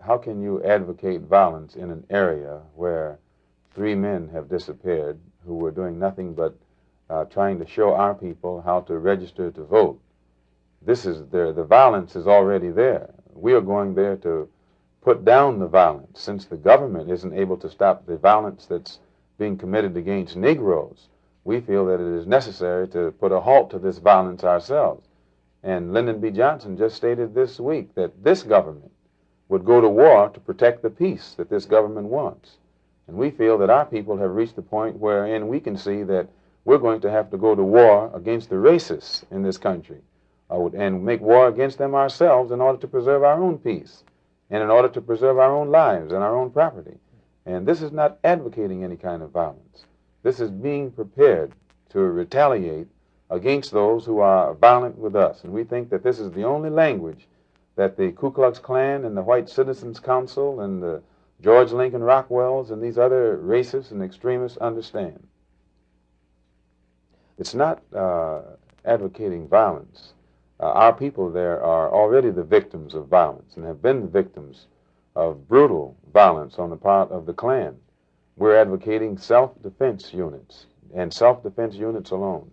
how can you advocate violence in an area where 3 men have disappeared who were doing nothing but trying to show our people how to register to vote? This is there. The violence is already there. We are going there to put down the violence. Since the government isn't able to stop the violence that's being committed against Negroes, we feel that it is necessary to put a halt to this violence ourselves. And Lyndon B. Johnson just stated this week that this government would go to war to protect the peace that this government wants. And we feel that our people have reached the point wherein we can see that we're going to have to go to war against the racists in this country and make war against them ourselves in order to preserve our own peace and in order to preserve our own lives and our own property. And this is not advocating any kind of violence. This is being prepared to retaliate against those who are violent with us. And we think that this is the only language that the Ku Klux Klan and the White Citizens Council and the George Lincoln Rockwells and these other racists and extremists understand. It's not advocating violence. Our people there are already the victims of violence and have been the victims of brutal violence on the part of the Klan. We're advocating self-defense units and self-defense units alone.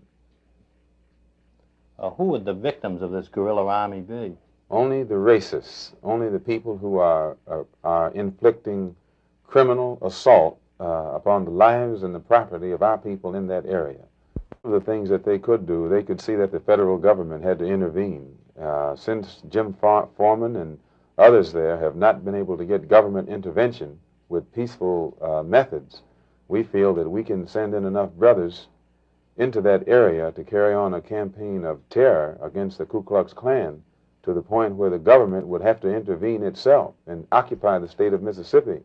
Who would the victims of this guerrilla army be? Only the racists, only the people who are inflicting criminal assault upon the lives and the property of our people in that area. One of the things that they could do, they could see that the federal government had to intervene. Since Jim Foreman and others there have not been able to get government intervention with peaceful methods, we feel that we can send in enough brothers into that area to carry on a campaign of terror against the Ku Klux Klan to the point where the government would have to intervene itself and occupy the state of Mississippi